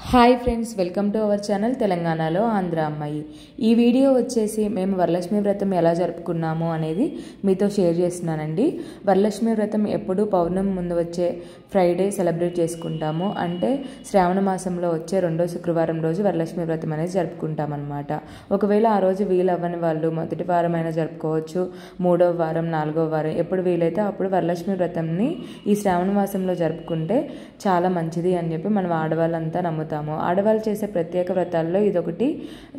Hi friends, welcome to our channel తెలంగాణలో ఆంధ్ర అమ్మాయి. ఈ వీడియో వచ్చేసి మేము వరలక్ష్మి వ్రతం ఎలా జరుపుకున్నాము అనేది మీతో షేర్ చేస్తున్నానండి. వరలక్ష్మి వ్రతం ఎప్పుడు పౌర్ణమి ముందు వచ్చే ఫ్రైడే సెలబ్రేట్ చేసుకుంటాము. అంటే శ్రావణ మాసంలో వచ్చే రెండో శుక్రవారం రోజు వరలక్ష్మి వ్రతం అనేది జరుపుకుంటాం అన్నమాట. ఒకవేళ ఆ రోజు వీలు అవ్వని వాళ్ళు మొదటి వారం అయినా జరుపుకోవచ్చు, మూడవ వారం, నాలుగవ వారం, ఎప్పుడు వీలైతే అప్పుడు వరలక్ష్మి వ్రతంని ఈ శ్రావణ మాసంలో జరుపుకుంటే చాలా మంచిది అని చెప్పి మనం ఆడవాళ్ళంతా నమ్ముతాము. ఆడవాళ్ళు చేసే ప్రత్యేక వ్రతాల్లో ఇదొకటి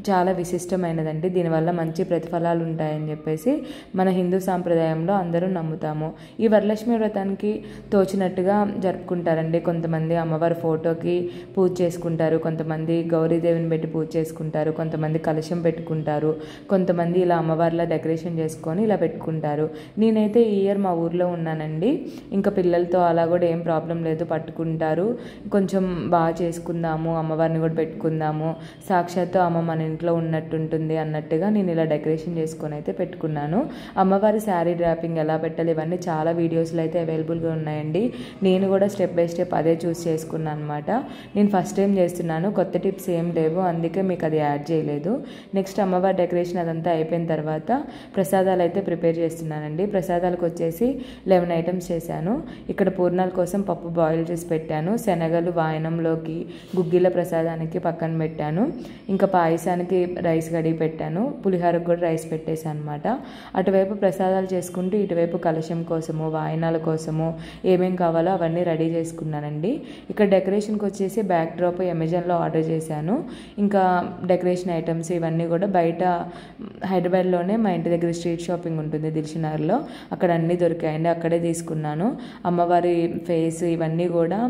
చాలా విశిష్టమైనదండి. దీనివల్ల మంచి ప్రతిఫలాలు ఉంటాయని చెప్పేసి మన హిందూ సాంప్రదాయంలో అందరూ నమ్ముతాము. ఈ వరలక్ష్మి వ్రతానికి తోచినట్టుగా జరుపుకుంటారండి. కొంతమంది అమ్మవారి ఫోటోకి పూజ చేసుకుంటారు, కొంతమంది గౌరీదేవిని పెట్టి పూజ చేసుకుంటారు, కొంతమంది కలశం పెట్టుకుంటారు, కొంతమంది ఇలా అమ్మవారిలా డెకరేషన్ చేసుకొని ఇలా పెట్టుకుంటారు. నేనైతే ఈ ఇయర్ మా ఊర్లో ఉన్నానండి. ఇంకా పిల్లలతో అలా కూడా ఏం ప్రాబ్లం లేదు, పట్టుకుంటారు. కొంచెం బాగా చేసుకుందాము, అమ్మవారిని కూడా పెట్టుకుందాము, సాక్షాత్తు అమ్మ మన ఇంట్లో ఉన్నట్టుంటుంది అన్నట్టుగా నేను ఇలా డెకరేషన్ చేసుకొని అయితే పెట్టుకున్నాను. అమ్మవారి శారీ డ్రాపింగ్ ఎలా పెట్టాలి ఇవన్నీ చాలా వీడియోస్లో అయితే అవైలబుల్గా ఉన్నాయండి. నేను కూడా స్టెప్ బై స్టెప్ అదే చూస్ చేసుకున్నాను అనమాట. నేను ఫస్ట్ టైం చేస్తున్నాను, కొత్త టిప్స్ ఏం లేవు, అందుకే మీకు అది యాడ్ చేయలేదు. నెక్స్ట్ అమ్మవారి డెకరేషన్ అదంతా అయిపోయిన తర్వాత ప్రసాదాలు అయితే ప్రిపేర్ చేస్తున్నానండి. ప్రసాదాలకు వచ్చేసి 11 ఐటమ్స్ చేశాను. ఇక్కడ పూర్ణాల కోసం పప్పు బాయిల్ చేసి పెట్టాను, శనగలు వాయనంలోకి, గుగ్గిల ప్రసాదానికి పక్కన పెట్టాను, ఇంకా పాయసానికి రైస్ కడిగి పెట్టాను, పులిహోరకు కూడా రైస్ పెట్టేశాను అనమాట. అటువైపు ప్రసాదాలు చేసుకుంటూ ఇటువైపు కలశం కోసము, వాయనాల కోసము ఏమేం కావాలో అవన్నీ రెడీ చేసుకున్నానండి. ఇక్కడ డెకరేషన్కి వచ్చేసి బ్యాక్ డ్రాప్ అమెజాన్లో ఆర్డర్ చేశాను. ఇంకా డెకరేషన్ ఐటమ్స్ ఇవన్నీ కూడా బయట హైదరాబాద్లోనే మా ఇంటి దగ్గర స్ట్రీట్ షాపింగ్ ఉంటుంది దిల్షునగర్లో, అక్కడ అన్నీ దొరికాయండి, అక్కడే తీసుకున్నాను. అమ్మవారి ఫేస్ ఇవన్నీ కూడా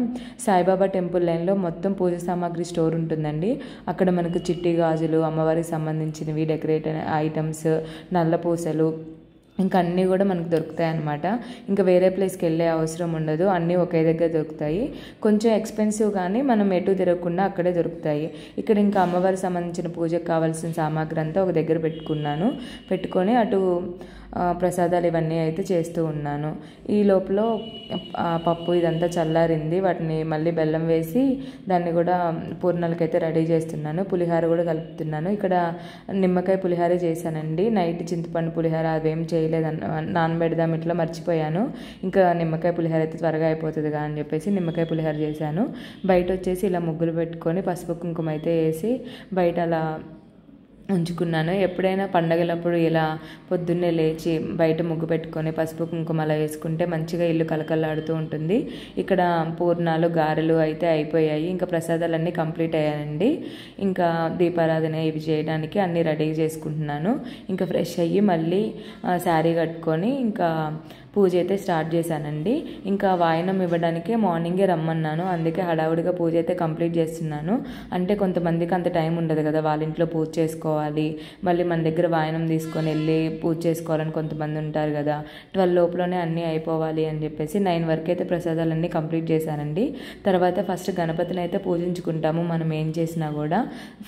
సాయిబాబా టెంపుల్ లైన్లో మొత్తం పూజ సామాగ్రి స్టోర్ ఉంటుందండి. అక్కడ మనకు చిట్టి గాజులు, అమ్మవారికి సంబంధించినవి, డెకరేట్ ఐటమ్స్, నల్ల పూసలు ఇంకా అన్నీ కూడా మనకు దొరుకుతాయి అన్నమాట. ఇంకా వేరే ప్లేస్కి వెళ్ళే అవసరం ఉండదు, అన్నీ ఒకే దగ్గర దొరుకుతాయి. కొంచెం ఎక్స్పెన్సివ్ కానీ మనం ఎటు తిరగకుండా అక్కడే దొరుకుతాయి. ఇక్కడ ఇంకా అమ్మవారికి సంబంధించిన పూజకు కావాల్సిన సామాగ్రి అంతా ఒక దగ్గర పెట్టుకొని అటు ప్రసాదాలు ఇవన్నీ అయితే చేస్తూ ఉన్నాను. ఈ లోపల పప్పు ఇదంతా చల్లారింది, వాటిని మళ్ళీ బెల్లం వేసి దాన్ని కూడా పూర్ణాలకైతే రెడీ చేస్తున్నాను. పులిహోర కూడా కలుపుతున్నాను. ఇక్కడ నిమ్మకాయ పులిహోర చేశానండి. నైట్ చింతపండు పులిహోర అవేం చేయలేదన్న, నానబెడదాం ఇట్లా మర్చిపోయాను. ఇంకా నిమ్మకాయ పులిహోర అయితే త్వరగా అయిపోతుందిగా అని చెప్పేసి నిమ్మకాయ పులిహోర చేశాను. బయట వచ్చేసి ఇలా ముగ్గులు పెట్టుకొని పసుపు కుంకుమ అయితే వేసి బయట అలా ఉంచుకున్నాను. ఎప్పుడైనా పండగలప్పుడు ఇలా పొద్దున్నే లేచి బయట ముగ్గు పెట్టుకొని పసుపు కుంకుమ అలా వేసుకుంటే మంచిగా ఇల్లు కలకల్లాడుతూ ఉంటుంది. ఇక్కడ పూర్ణాలు, గారెలు అయితే అయిపోయాయి. ఇంకా ప్రసాదాలన్నీ కంప్లీట్ అయ్యాయండి. ఇంకా దీపారాధన ఇవి చేయడానికి అన్నీ రెడీ చేసుకుంటున్నాను. ఇంకా ఫ్రెష్ అయ్యి మళ్ళీ శారీ కట్టుకొని ఇంకా పూజ అయితే స్టార్ట్ చేశానండి. ఇంకా వాయనం ఇవ్వడానికే మార్నింగే రమ్మన్నాను, అందుకే హడావుడిగా పూజ అయితే కంప్లీట్ చేస్తున్నాను. అంటే కొంతమందికి అంత టైం ఉండదు కదా, వాళ్ళ ఇంట్లో పూజ చేసుకోవాలి, మళ్ళీ మన దగ్గర వాయనం తీసుకొని వెళ్ళి పూజ చేసుకోవాలని కొంతమంది ఉంటారు కదా. 12 లోపలనే అన్నీ అయిపోవాలి అని చెప్పేసి 9 వరకు అయితే ప్రసాదాలన్నీ కంప్లీట్ చేశానండి. తర్వాత ఫస్ట్ గణపతిని అయితే పూజించుకుంటాము మనం ఏం చేసినా కూడా.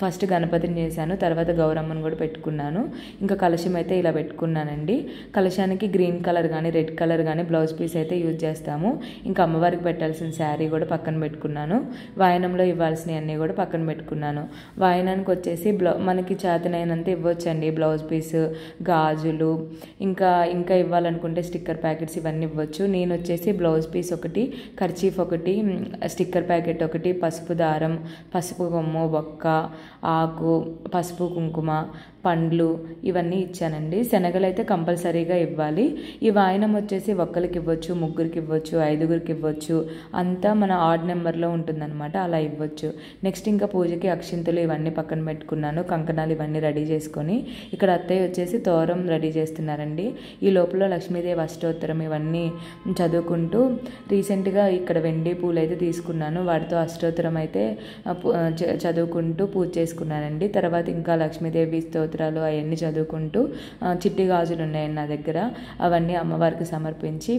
ఫస్ట్ గణపతిని చేశాను, తర్వాత గౌరమ్మను కూడా పెట్టుకున్నాను. ఇంకా కలశం అయితే ఇలా పెట్టుకున్నానండి. కలశానికి గ్రీన్ కలర్ కానీ రెడ్ కలర్ కానీ బ్లౌజ్ పీస్ అయితే యూజ్ చేస్తాము. ఇంకా అమ్మవారికి పెట్టాల్సిన శారీ కూడా పక్కన పెట్టుకున్నాను. వాయనంలో ఇవ్వాల్సినవి అన్నీ కూడా పక్కన పెట్టుకున్నాను. వాయనానికి వచ్చేసి మనకి చేతనైనంత ఇవ్వచ్చండి, బ్లౌజ్ పీస్, గాజులు, ఇంకా ఇవ్వాలనుకుంటే స్టిక్కర్ ప్యాకెట్స్ ఇవన్నీ ఇవ్వచ్చు. నేను వచ్చేసి బ్లౌజ్ పీస్ ఒకటి, కర్చీఫ్ ఒకటి, స్టిక్కర్ ప్యాకెట్ ఒకటి, పసుపు దారం, పసుపు కొమ్ము, బొక్క, ఆకు, పసుపు కుంకుమ, పండ్లు ఇవన్నీ ఇచ్చానండి. శనగలు అయితే కంపల్సరీగా ఇవ్వాలి. ఈ వాయనం వచ్చేసి ఒక్కరికి ఇవ్వచ్చు, ముగ్గురికి ఇవ్వచ్చు, 5గురికి ఇవ్వచ్చు, అంతా మన ఆడ్ నెంబర్లో ఉంటుందన్నమాట, అలా ఇవ్వచ్చు. నెక్స్ట్ ఇంకా పూజకి అక్షింతలు ఇవన్నీ పక్కన పెట్టుకున్నాను, కంకణాలు ఇవన్నీ రెడీ చేసుకొని. ఇక్కడ అత్తయ్య వచ్చేసి తోరం రెడీ చేస్తున్నారండి. ఈ లోపల లక్ష్మీదేవి అష్టోత్తరం ఇవన్నీ చదువుకుంటూ రీసెంట్గా ఇక్కడ వెండి పూలు అయితే తీసుకున్నాను, వాటితో అష్టోత్తరం అయితే చదువుకుంటూ పూజ చేసుకున్నానండి. తర్వాత ఇంకా లక్ష్మీదేవి స్తోత్రాలు అవన్నీ చదువుకుంటూ చిట్టి గాజులు ఉన్నాయండి నా దగ్గర, అవన్నీ అమ్మవారికి సమర్పించి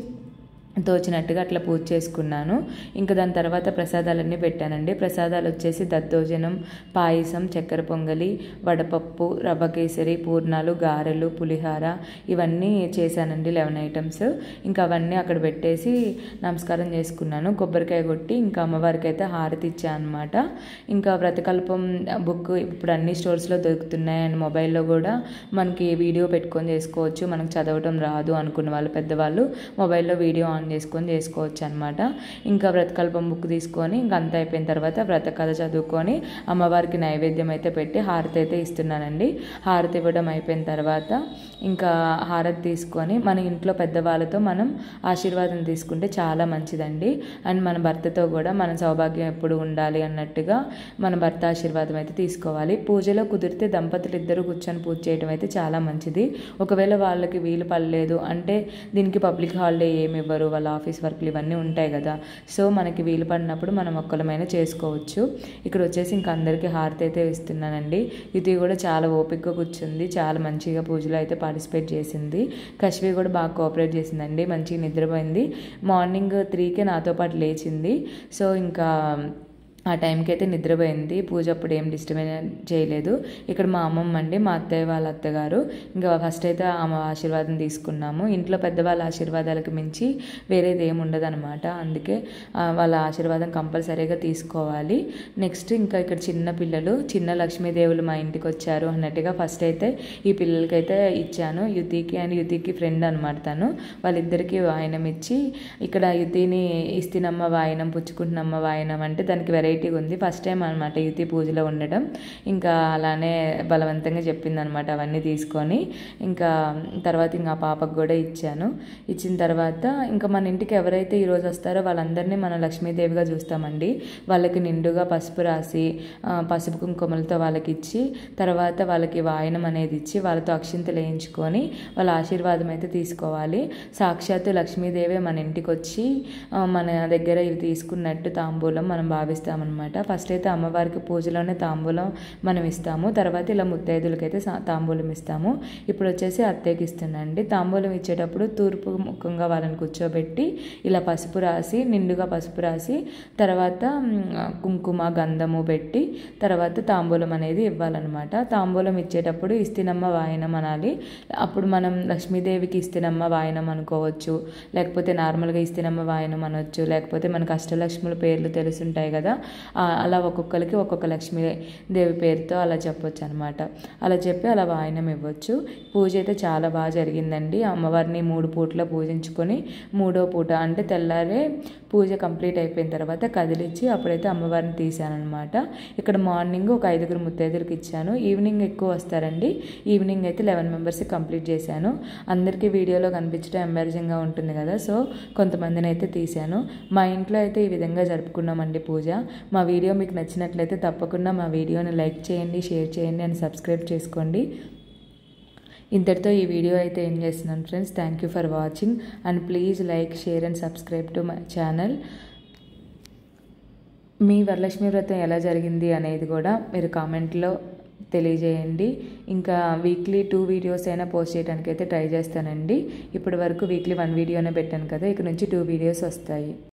తోచినట్టుగా అట్లా పూజ చేసుకున్నాను. ఇంకా దాని తర్వాత ప్రసాదాలన్నీ పెట్టానండి. ప్రసాదాలు వచ్చేసి దద్దోజనం, పాయసం, చక్కెర పొంగలి, వడపప్పు, రవ్వ కేసరి, పూర్ణాలు, గారెలు, పులిహార ఇవన్నీ చేశానండి. 11 ఐటమ్స్. ఇంకా అవన్నీ అక్కడ పెట్టేసి నమస్కారం చేసుకున్నాను. కొబ్బరికాయ కొట్టి ఇంకా అమ్మవారికి అయితే హారతి ఇచ్చాను అనమాట. ఇంకా వ్రతకల్పం బుక్ ఇప్పుడు అన్ని స్టోర్స్లో దొరుకుతున్నాయి అండ్ మొబైల్లో కూడా మనకి వీడియో పెట్టుకొని చేసుకోవచ్చు. మనకు చదవటం రాదు అనుకున్న వాళ్ళు పెద్దవాళ్ళు మొబైల్లో వీడియో ఆన్ చేసుకొని చేసుకోవచ్చు అనమాట. ఇంకా వ్రతకల్పం బుక్ తీసుకొని ఇంకా అంతా అయిపోయిన తర్వాత వ్రత కథ చదువుకొని అమ్మవారికి నైవేద్యం అయితే పెట్టి హారతి అయితే ఇస్తున్నానండి. హారతి ఇవ్వడం అయిపోయిన తర్వాత ఇంకా హారతి తీసుకొని మన ఇంట్లో పెద్దవాళ్ళతో మనం ఆశీర్వాదం తీసుకుంటే చాలా మంచిదండి. అండ్ మన భర్తతో కూడా మన సౌభాగ్యం ఎప్పుడు ఉండాలి అన్నట్టుగా మన భర్త ఆశీర్వాదం అయితే తీసుకోవాలి. పూజలో కుదిరితే దంపతులు ఇద్దరు కూర్చొని పూజ చేయడం అయితే చాలా మంచిది. ఒకవేళ వాళ్ళకి వీలు పడలేదు అంటే దీనికి పబ్లిక్ హాలిడే ఏమి ఇవ్వరు, వాళ్ళ ఆఫీస్ వర్క్లు ఇవన్నీ ఉంటాయి కదా. సో మనకి వీలు పడినప్పుడు మనం ఒక్కలమైనా చేసుకోవచ్చు. ఇక్కడ వచ్చేసి ఇంకా అందరికీ హారతి అయితే ఇస్తున్నానండి. ఇది కూడా చాలా ఓపికగా కూర్చుంది, చాలా మంచిగా పూజలో అయితే పార్టిసిపేట్ చేసింది. కశ్వి కూడా బాగా కోఆపరేట్ చేసిందండి, మంచిగా నిద్రపోయింది. మార్నింగ్ 3కే నాతో పాటు లేచింది. సో ఇంకా ఆ టైంకి అయితే నిద్రపోయింది. పూజ అప్పుడు ఏం డిస్టర్బెన్స్ చేయలేదు. ఇక్కడ మా అమ్మమ్మ అండి, మా అత్తయ్య వాళ్ళ అత్తగారు. ఇంకా ఫస్ట్ అయితే ఆమె ఆశీర్వాదం తీసుకున్నాము. ఇంట్లో పెద్దవాళ్ళ ఆశీర్వాదాలకు మించి వేరేది ఏమి ఉండదు అనమాట. అందుకే వాళ్ళ ఆశీర్వాదం కంపల్సరీగా తీసుకోవాలి. నెక్స్ట్ ఇంకా ఇక్కడ చిన్న పిల్లలు, చిన్న లక్ష్మీదేవులు మా ఇంటికి వచ్చారు అన్నట్టుగా ఫస్ట్ అయితే ఈ పిల్లలకైతే ఇచ్చాను. యుతికి అండ్ యుతికి ఫ్రెండ్ అనమాట తను. వాళ్ళిద్దరికీ వాయనం ఇచ్చి ఇక్కడ యుతిని ఇస్తినమ్మ వాయనం, పుచ్చుకుంటున్నమ్మ వాయనం అంటే దానికి వెరైటీగా ఉంది. ఫస్ట్ టైం అనమాట యుతి పూజలో ఉండడం. ఇంకా అలానే బలవంతంగా చెప్పిందనమాట అవన్నీ తీసుకొని. ఇంకా తర్వాత ఇంకా పాపకు కూడా ఇచ్చాను. ఇచ్చిన తర్వాత ఇంకా మన ఇంటికి ఎవరైతే ఈరోజు వస్తారో వాళ్ళందరినీ మనం లక్ష్మీదేవిగా చూస్తామండి. వాళ్ళకి నిండుగా పసుపు రాసి పసుపు కుంకుమలతో వాళ్ళకి ఇచ్చి తర్వాత వాళ్ళకి వాయనం అనేది ఇచ్చి వాళ్ళతో అక్షింతలు వేయించుకొని వాళ్ళ ఆశీర్వాదం అయితే తీసుకోవాలి. సాక్షాత్తు లక్ష్మీదేవే మన ఇంటికి వచ్చి మన దగ్గర ఇవి తీసుకున్నట్టు తాంబూలం మనం భావిస్తామన్నమాట. ఫస్ట్ అయితే అమ్మవారికి పూజలోనే తాంబూలం మనం ఇస్తాము. తర్వాత ఇలా ముత్తైదులకైతే తాంబూలం ఇస్తాము. ఇప్పుడు వచ్చేసి అత్తయ్యకి ఇస్తున్నాండి. తాంబూలం ఇచ్చేటప్పుడు తూర్పు ముఖంగా వాళ్ళని కూర్చోబెట్టి ఇలా పసుపు రాసి, నిండుగా పసుపు రాసి తర్వాత కుంకుమ గంధము పెట్టి తర్వాత తాంబూలం అనేది ఇవ్వాలన్నమాట. తాంబూలం ఇచ్చేటప్పుడు ఇస్తినమ్మ వాయనం అనాలి. అప్పుడు మనం లక్ష్మీదేవికి ఇస్తినమ్మ వాయనం అనుకోవచ్చు, లేకపోతే నార్మల్గా ఇస్తినమ్మ వాయనం అనొచ్చు, లేకపోతే మనకు అష్టలక్ష్ముల పేర్లు తెలుసుంటాయి కదా, అలా ఒక్కొక్కరికి ఒక్కొక్క లక్ష్మీదేవి పేరుతో అలా చెప్పొచ్చు అనమాట. అలా చెప్పి అలా వాయనం ఇవ్వచ్చు. పూజ అయితే చాలా బాగా జరిగిందండి. అమ్మవారిని 3 పూటలో పూజించుకొని 3వ పూట అంటే తెల్లారే పూజ కంప్లీట్ అయిపోయిన తర్వాత కదిలిచ్చి అప్పుడైతే అమ్మవారిని తీశానమాట. ఇక్కడ మార్నింగ్ ఒక 5 ముత్తైదులకు ఇచ్చాను. ఈవినింగ్ ఎక్కువ వస్తారండి. ఈవినింగ్ అయితే 11 మెంబర్స్కి కంప్లీట్ చేశాను. అందరికీ వీడియోలో కనిపించడం ఎంబారసింగ్గా ఉంటుంది కదా, సో కొంతమందిని అయితే తీశాను. మా ఇంట్లో అయితే ఈ విధంగా జరుపుకున్నామండి పూజ. మా వీడియో మీకు నచ్చినట్లయితే తప్పకుండా మా వీడియోని లైక్ చేయండి, షేర్ చేయండి అండ్ సబ్స్క్రైబ్ చేసుకోండి. ఇంతటితో ఈ వీడియో అయితే ఏం చేస్తున్నాను friends. Thank you for watching and please like, share and subscribe to my channel. మీ వరలక్ష్మి వ్రతం ఎలా జరిగింది అనేది కూడా మీరు కామెంట్లో తెలియజేయండి. ఇంకా వీక్లీ 2 వీడియోస్ అయినా పోస్ట్ చేయడానికి అయితే ట్రై చేస్తానండి. ఇప్పటి వరకు వీక్లీ 1 వీడియోనే పెట్టాను కదా, ఇక నుంచి 2 వీడియోస్ వస్తాయి.